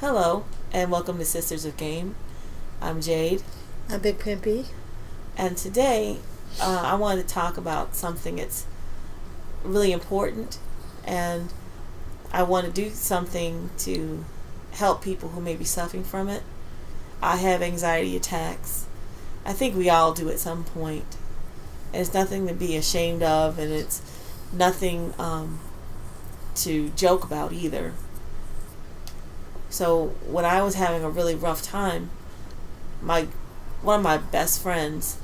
Hello, and welcome to Sisters of Game. I'm Jade. I'm Big Pimpy. And today, I wanted to talk about something that's really important, and I want to do something to help people who may be suffering from it. I have anxiety attacks. I think we all do at some point. And it's nothing to be ashamed of, and it's nothing to joke about either. So when I was having a really rough time, one of my best friends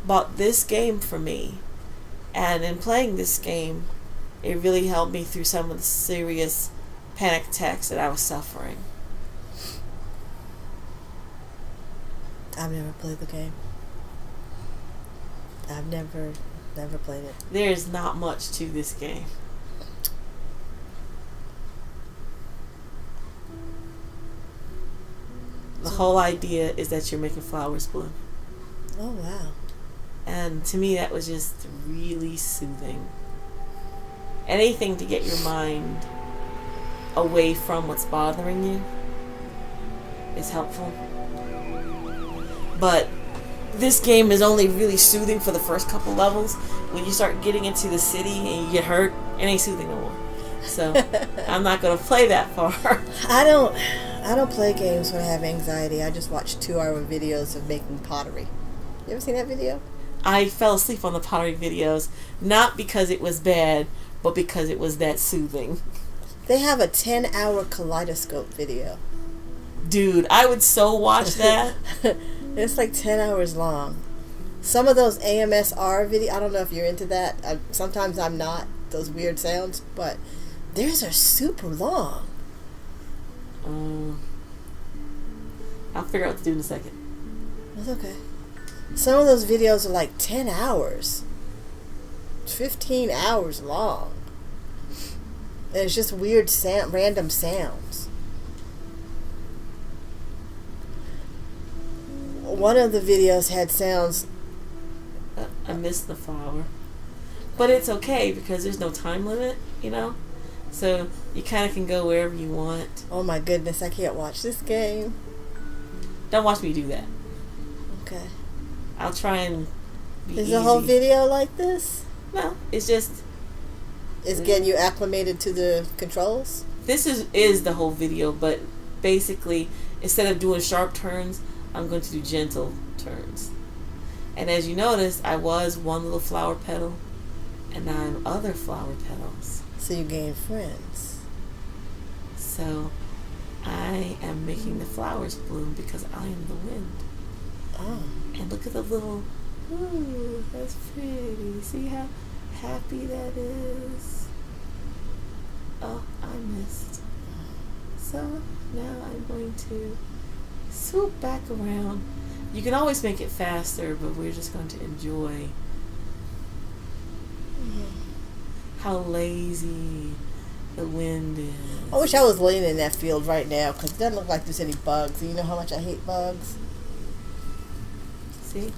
bought this game for me, and in playing this game, it really helped me through some of the serious panic attacks that I was suffering. I've never played the game. I've never played it. There is not much to this game. The whole idea is that you're making flowers bloom. Oh, wow. And to me, that was just really soothing. Anything to get your mind away from what's bothering you is helpful. But this game is only really soothing for the first couple levels. When you start getting into the city and you get hurt, it ain't soothing no more. So I'm not going to play that far. I don't play games when I have anxiety. I just watch 2-hour videos of making pottery. You ever seen that video? I fell asleep on the pottery videos, not because it was bad, but because it was that soothing. They have a 10-hour kaleidoscope video. Dude, I would so watch that. It's like 10 hours long. Some of those AMSR videos, I don't know if you're into that. Sometimes I'm not, those weird sounds, but theirs are super long. I'll figure out what to do in a second. That's okay. Some of those videos are like 10 hours. 15 hours long. And it's just weird random sounds. One of the videos had sounds. I missed the flower. But it's okay because there's no time limit, you know? So you kind of can go wherever you want. Oh my goodness, I can't watch this game. Don't watch me do that. Okay. I'll try and be Is easy. the whole video like this? No, it's just... It's getting you acclimated to the controls? This is the whole video, but basically, instead of doing sharp turns, I'm going to do gentle turns. And as you notice, I was one little flower petal, and now I'm other flower petals. So you gain friends. So I am making the flowers bloom because I am the wind. Oh. And look at the little, ooh, that's pretty. See how happy that is? Oh, I missed. So now I'm going to swoop back around. You can always make it faster, but we're just going to enjoy how lazy the wind is. I wish I was laying in that field right now because it doesn't look like there's any bugs. You know how much I hate bugs? See?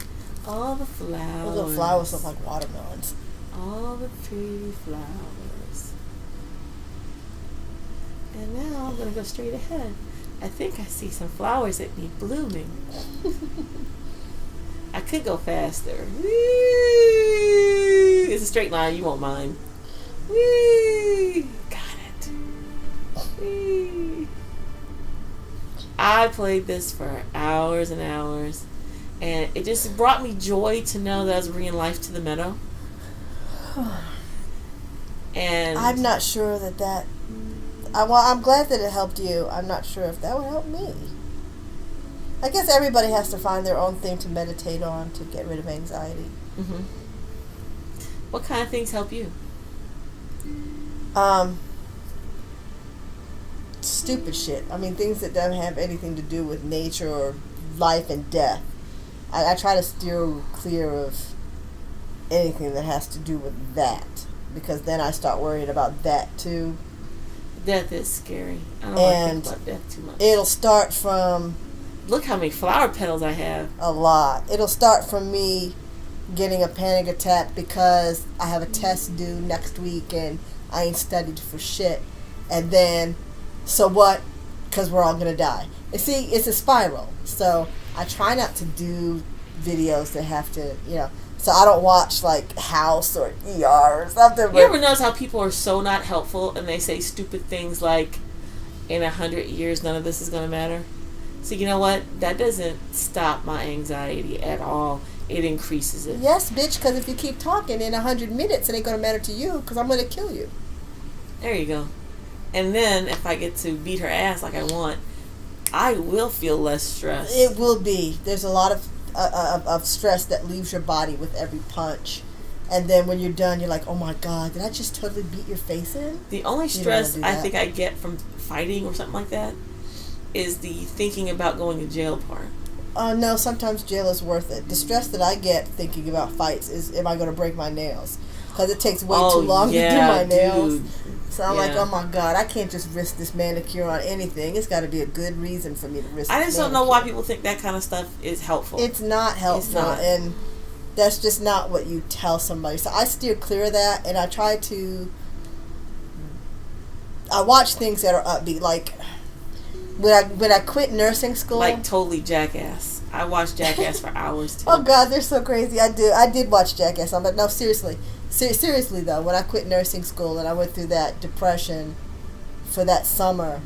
All the flowers. Those little flowers look like watermelons. All the pretty flowers. And now I'm going to go straight ahead. I think I see some flowers that need blooming. I could go faster. Whee! It's a straight line. You won't mind. Whee! Got it. Whee! I played this for hours and hours. And it just brought me joy to know that I was bringing life to the meadow. And I'm not sure that well, I'm glad that it helped you. I'm not sure if that would help me. I guess everybody has to find their own thing to meditate on to get rid of anxiety. Mm-hmm. What kind of things help you? Stupid shit. I mean, things that don't have anything to do with nature or life and death. I try to steer clear of anything that has to do with that, because then I start worrying about that too. Death is scary. I don't want to think about death too much. It'll start from... Look how many flower petals I have. A lot. It'll start from me getting a panic attack because I have a test due next week and I ain't studied for shit. And then, so what? because we're all gonna die. And see, it's a spiral. So I try not to do videos that have to, So I don't watch like House or ER or something. You ever notice how people are so not helpful and they say stupid things like, in 100 years, none of this is going to matter? So you know what? That doesn't stop my anxiety at all. It increases it. Yes, bitch, because if you keep talking in 100 minutes, it ain't going to matter to you because I'm going to kill you. There you go. And then if I get to beat her ass like I want, I will feel less stressed. It will be. There's a lot of stress that leaves your body with every punch. And then when you're done, you're like, oh my God, did I just totally beat your face in? The only stress I think I get from fighting or something like that is the thinking about going to jail part. No, sometimes jail is worth it. The stress that I get thinking about fights is, am I going to break my nails? Because it takes way too long to do my nails. Dude. So I'm like, oh my God, I can't just risk this manicure on anything. It's got to be a good reason for me to risk I just don't know why people think that kind of stuff is helpful. It's not helpful. It's not. And that's just not what you tell somebody. So I steer clear of that, and I try to... I watch things that are upbeat. Like, when I quit nursing school... Like totally Jackass. I watched Jackass for hours, too. Oh, God, they're so crazy. I did watch Jackass. But no, seriously. Seriously, though, when I quit nursing school and I went through that depression for that summer...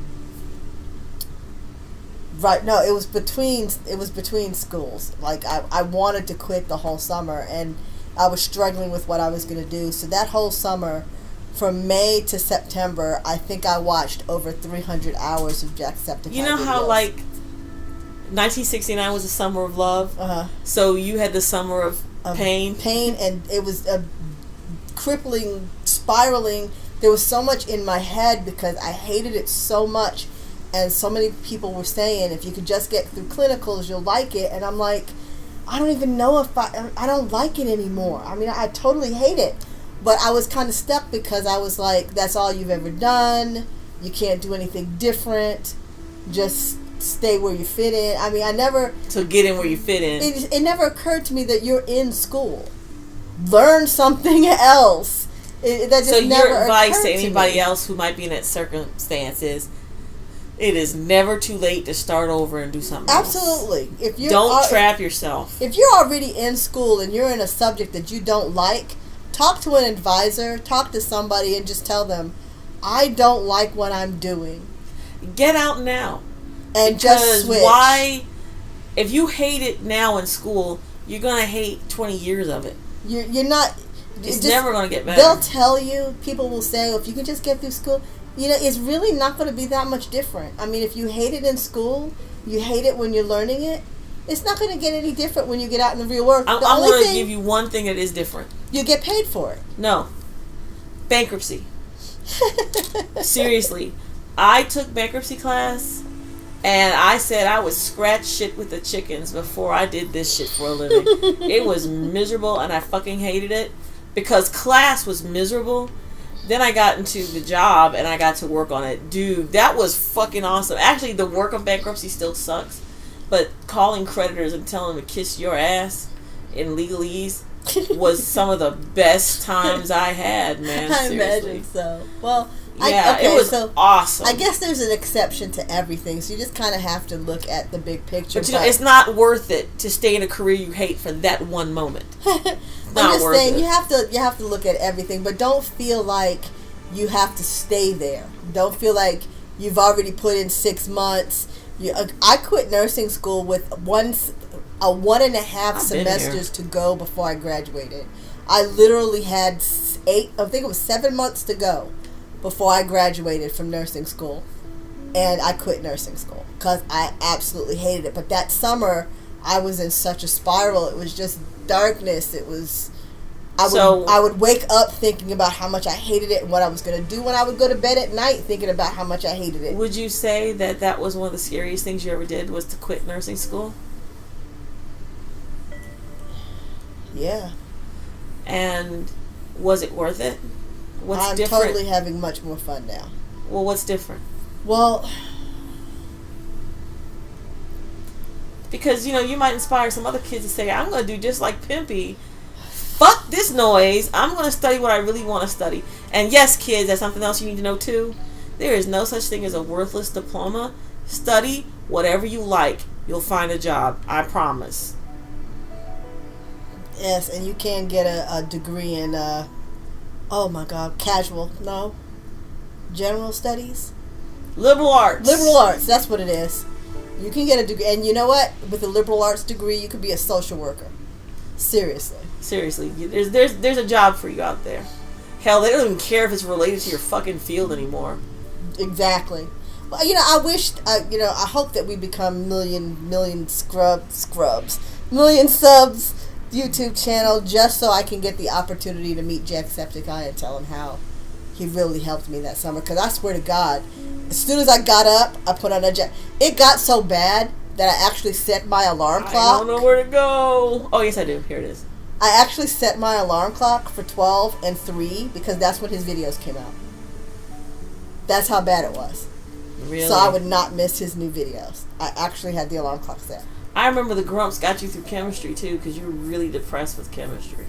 Right, no, it was between schools. Like, I wanted to quit the whole summer, and I was struggling with what I was going to do. So that whole summer, from May to September, I think I watched over 300 hours of Jacksepticeye You know how, videos. like, 1969 was the summer of love? Uh-huh. So you had the summer of pain? Pain, and it was a crippling, spiraling. There was so much in my head because I hated it so much. And so many people were saying, if you could just get through clinicals, you'll like it. And I'm like, I don't even know if I don't like it anymore. I mean, I totally hate it. But I was kind of stuck because I was like, that's all you've ever done. You can't do anything different. Just stay where you fit in. I mean, I never... So get in where you fit in. It never occurred to me that you're in school. Learn something else. That just so never your advice to occurred anybody me. else who might be in that circumstance is, it is never too late to start over and do something Absolutely. else. If you don't trap yourself. If you're already in school and you're in a subject that you don't like, talk to an advisor, talk to somebody, and just tell them, I don't like what I'm doing. Get out now. And because just switch. Why? If you hate it now in school, you're going to hate 20 years of it. You're not... It's never going to get better. They'll tell you, people will say, if you can just get through school... it's really not going to be that much different. I mean, if you hate it in school, you hate it when you're learning it, it's not going to get any different when you get out in the real world. I'm going to give you one thing that is different. You get paid for it. No. Bankruptcy. Seriously. I took bankruptcy class, and I said I would scratch shit with the chickens before I did this shit for a living. It was miserable, and I fucking hated it because class was miserable. Then I got into the job and I got to work on it. Dude, that was fucking awesome. Actually, the work of bankruptcy still sucks. But calling creditors and telling them to kiss your ass in legalese was some of the best times I had, man. I Seriously. imagine so. Well, it was awesome. I guess there's an exception to everything, so you just kind of have to look at the big picture. But it's not worth it to stay in a career you hate for that one moment. I'm just saying, you have to look at everything, but don't feel like you have to stay there. Don't feel like you've already put in 6 months. I quit nursing school with 1.5 semesters to go before I graduated. I literally had 7 months to go before I graduated from nursing school, and I quit nursing school because I absolutely hated it. But that summer, I was in such a spiral. It was just darkness. It was... I would wake up thinking about how much I hated it and what I was going to do when I would go to bed at night thinking about how much I hated it. Would you say that was one of the scariest things you ever did was to quit nursing school? Yeah. And was it worth it? What's I'm different? totally having much more fun now. Well, what's different? Well... Because, you might inspire some other kids to say, I'm going to do just like Pimpy. Fuck this noise. I'm going to study what I really want to study. And yes, kids, that's something else you need to know too. There is no such thing as a worthless diploma. Study whatever you like. You'll find a job. I promise. Yes, and you can get a degree in, oh my God, general studies? Liberal arts. Liberal arts, that's what it is. You can get a degree, and you know what? With a liberal arts degree, you could be a social worker. Seriously. There's a job for you out there. Hell, they don't even care if it's related to your fucking field anymore. Exactly. Well, I wish, I hope that we become million subs YouTube channel, just so I can get the opportunity to meet Jacksepticeye and tell him how he really helped me that summer. Because I swear to God, as soon as I got up, I put on it got so bad that I actually set my alarm clock. I don't know where to go. Oh, yes, I do. Here it is. I actually set my alarm clock for 12 and 3 because that's when his videos came out. That's how bad it was. Really? So I would not miss his new videos. I actually had the alarm clock set. I remember the Grumps got you through chemistry, too, because you were really depressed with chemistry.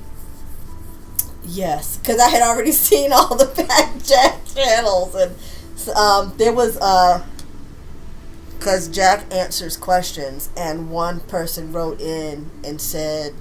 Yes, because I had already seen all the bad Jack channels. And there was, because Jack answers questions, and one person wrote in and said,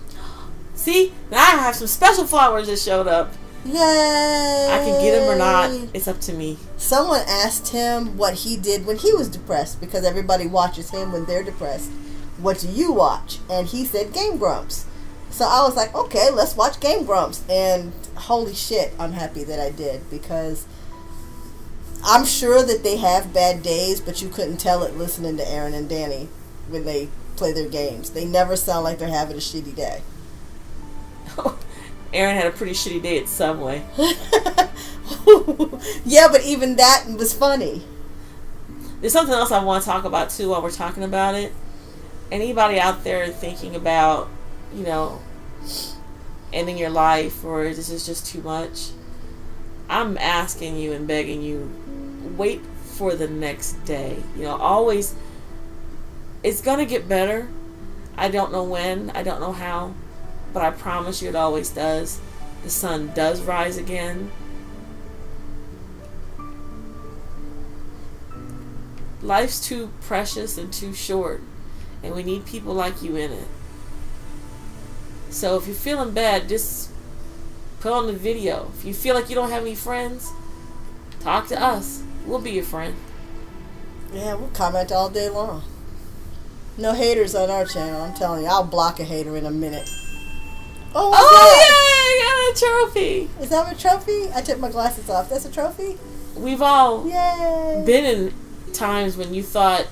see, now I have some special flowers that showed up. Yay! I can get them or not. It's up to me. Someone asked him what he did when he was depressed, because everybody watches him when they're depressed. What do you watch? And he said Game Grumps. So I was like, okay, let's watch Game Grumps. And holy shit, I'm happy that I did, because I'm sure that they have bad days, but you couldn't tell it listening to Aaron and Danny when they play their games. They never sound like they're having a shitty day. Aaron had a pretty shitty day at Subway. Yeah, but even that was funny. There's something else I want to talk about, too, while we're talking about it. Anybody out there thinking about, ending your life, or this is just too much, I'm asking you and begging you, wait for the next day. Always, it's going to get better. I don't know when, I don't know how, but I promise you it always does. The sun does rise again. Life's too precious and too short, and we need people like you in it. So if you're feeling bad, just put on the video. If you feel like you don't have any friends, talk to us. We'll be your friend. Yeah, we'll comment all day long. No haters on our channel, I'm telling you. I'll block a hater in a minute. Oh, yeah, I got a trophy. Is that a trophy? I took my glasses off. That's a trophy? We've all Yay. been in times when we thought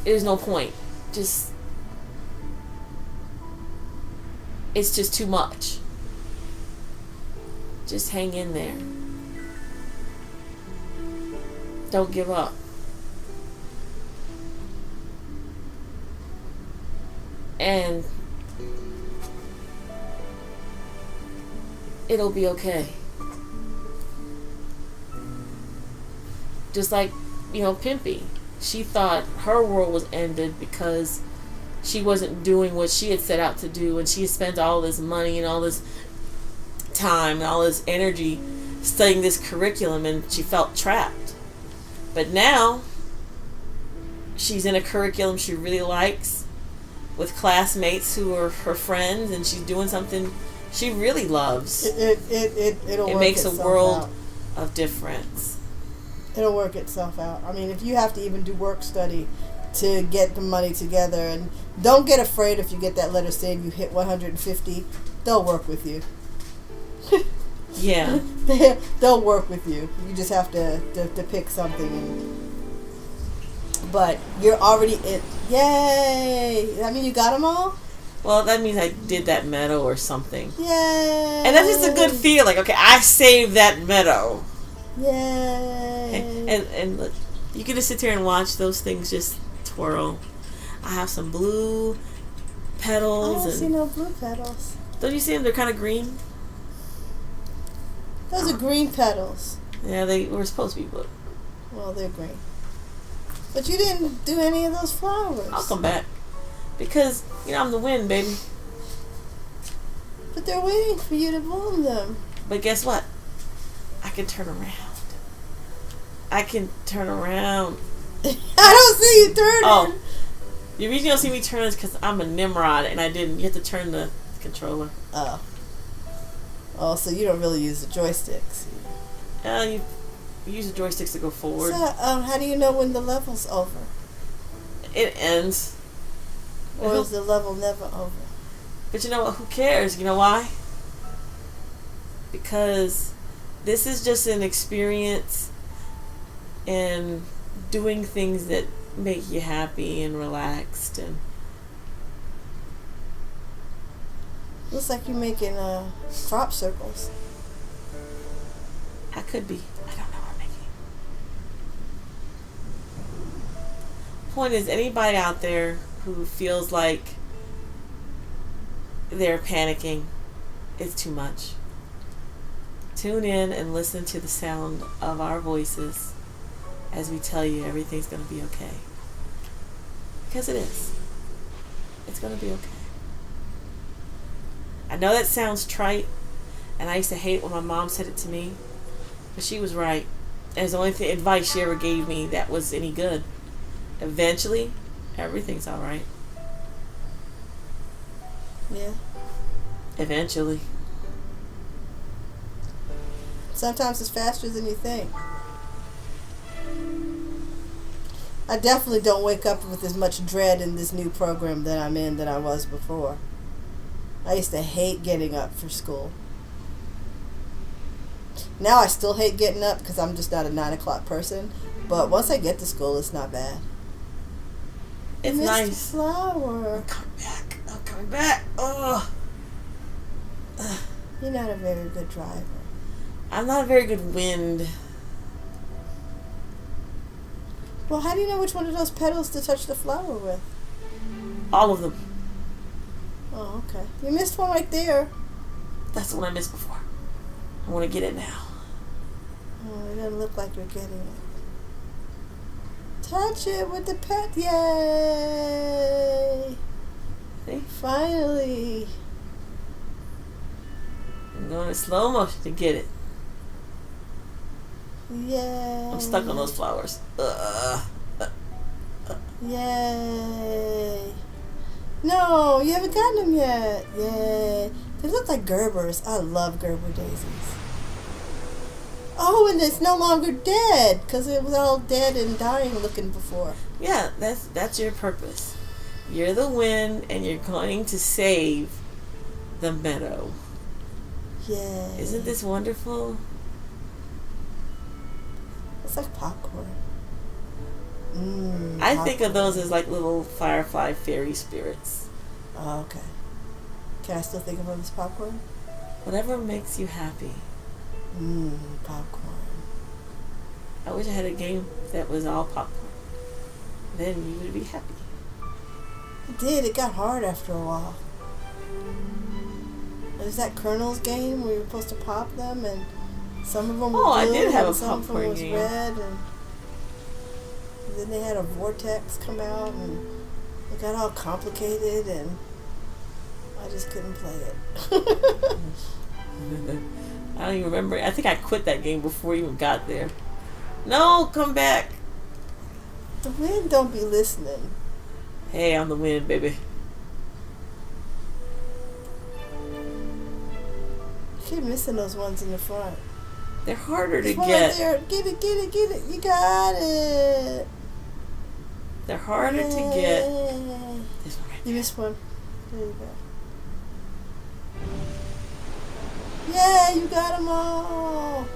there's no point. It's just too much. Just hang in there. Don't give up. And it'll be okay. Just like, Pimpy. She thought her world was ended because she wasn't doing what she had set out to do, and she had spent all this money and all this time and all this energy studying this curriculum, and she felt trapped. But now she's in a curriculum she really likes with classmates who are her friends, and she's doing something she really loves. It makes a world of difference. It'll work itself out. I mean, if you have to even do work study to get the money together, and don't get afraid if you get that letter saying you hit 150, they'll work with you. Yeah. They'll work with you. You just have to pick something. But you're already in. Yay! I mean, you got them all? Well, that means I did that meadow or something. Yay! And that's just a good feeling. Okay, I saved that meadow. Yay! And look, you can just sit here and watch those things just twirl. I have some blue petals. I don't see no blue petals. Don't you see them? They're kind of green. Those are green petals. Yeah, they were supposed to be blue. Well, they're green. But you didn't do any of those flowers. I'll come back. Because, I'm the wind, baby. But they're waiting for you to bloom them. But guess what? I can turn around. I can turn around. I don't see you turning. Oh, the reason you don't see me turn is because I'm a Nimrod and I didn't. You have to turn the controller. Oh. Oh, so you don't really use the joysticks. You use the joysticks to go forward. So, how do you know when the level's over? It ends. Or is the level never over? But you know what? Who cares? You know why? Because this is just an experience and doing things that make you happy and relaxed. And looks like you're making crop circles. I could be. I don't know what I'm making. Point is, anybody out there who feels like they're panicking, it's too much. Tune in and listen to the sound of our voices as we tell you everything's going to be okay. Because it is. It's going to be okay. I know that sounds trite, and I used to hate when my mom said it to me, but she was right. It was the only advice she ever gave me that was any good. Eventually, everything's alright. Yeah. Eventually. Sometimes it's faster than you think. I definitely don't wake up with as much dread in this new program that I'm in than I was before. I used to hate getting up for school. Now I still hate getting up because I'm just not a 9 o'clock person. But once I get to school, it's not bad. It's Mr. nice. Flower. I'm coming back. I'm coming back. Oh. You're not a very good driver. I'm not a very good wind. Well, how do you know which one of those petals to touch the flower with? All of them. Oh, okay. You missed one right there. That's the one I missed before. I want to get it now. Oh, it doesn't look like you're getting it. Touch it with the pet. Yay! See? Finally. I'm going in slow motion to get it. Yay. I'm stuck on those flowers. Yay. No, you haven't gotten them yet. Yay. They look like Gerbers. I love Gerber daisies. Oh, and it's no longer dead because it was all dead and dying looking before. Yeah, that's your purpose. You're the wind and you're going to save the meadow. Yay. Isn't this wonderful? It's like popcorn. I think of those as like little firefly fairy spirits. Oh, okay. Can I still think of them as popcorn? Whatever makes you happy. Popcorn. I wish I had a game that was all popcorn. Then you would be happy. It did. It got hard after a while. There's that Colonel's game where you're supposed to pop them, and some of them were blue, I did have a and some of them popcorn was game. red, and then they had a vortex come out, and it got all complicated, and I just couldn't play it. I don't even remember. I think I quit that game before you even got there. No, come back. The wind don't be listening. Hey, I'm the wind, baby. I keep missing those ones in the front. They're harder to There's one get. right there. Get it, get it, get it. You got it. They're harder to get. Yay. This one right You there. missed one. There you go. Yeah, you got them all.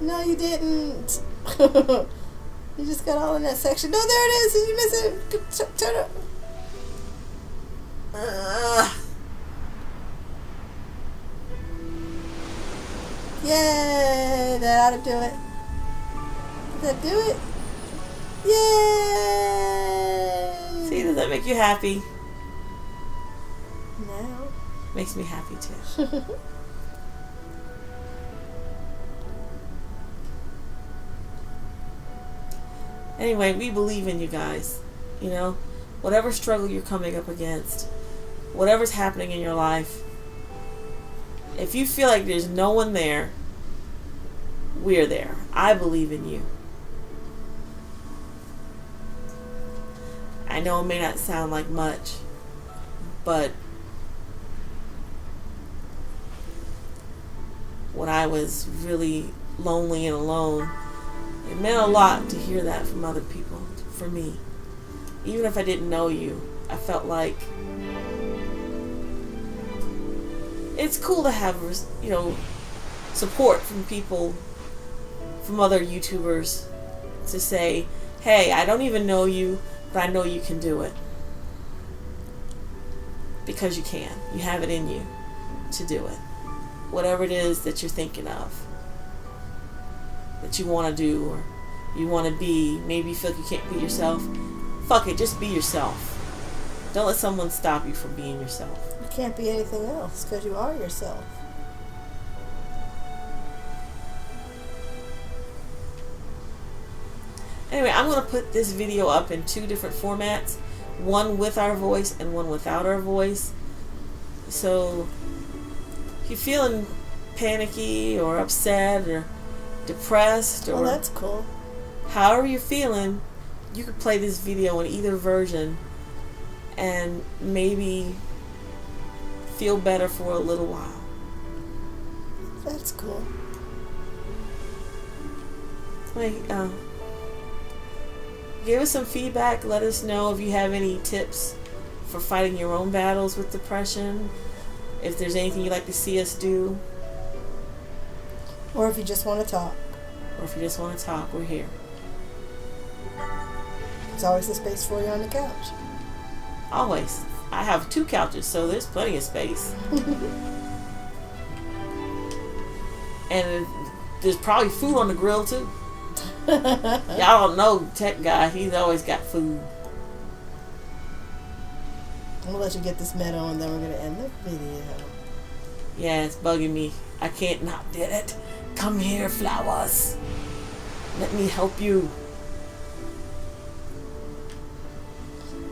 No, you didn't. You just got all in that section. No, there it is. Did you miss it? Turn it. Yay! That ought to do it. Did that do it? Yay! See, does that make you happy? No. Makes me happy too. Anyway, we believe in you guys. You know, whatever struggle you're coming up against, whatever's happening in your life, if you feel like there's no one there, we're there. I believe in you. I know it may not sound like much, but when I was really lonely and alone, it meant a lot to hear that from other people, for me. Even if I didn't know you, I felt like it's cool to have, support from people, from other YouTubers, to say, hey, I don't even know you, but I know you can do it. Because you can. You have it in you to do it. Whatever it is that you're thinking of, that you want to do, or you want to be. Maybe you feel like you can't be yourself. Fuck it, just be yourself. Don't let someone stop you from being yourself. You can't be anything else because you are yourself. Anyway, I'm going to put this video up in 2 different formats. One with our voice and one without our voice. So if you're feeling panicky or upset or depressed, or that's cool. However you're feeling, you could play this video in either version and maybe feel better for a little while. That's cool. Give us some feedback. Let us know if you have any tips for fighting your own battles with depression. If there's anything you'd like to see us do. Or if you just want to talk. We're here. There's always a space for you on the couch. Always. I have 2 couches, so there's plenty of space. And there's probably food on the grill, too. Y'all don't know Tech Guy. He's always got food. I'm going to let you get this meadow and then we're going to end the video. Yeah, it's bugging me. I can't not did it. Come here, flowers. Let me help you.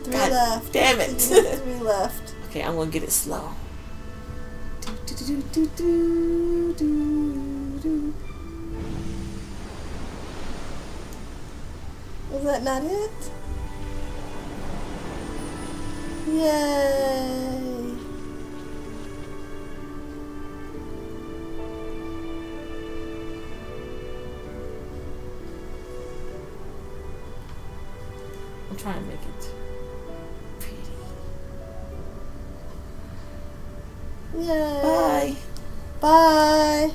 3 God left. damn it. 3 left. Okay, I'm going to get it slow. Was that not it? Yay! I'm trying to make it pretty. Yay! Bye. Bye!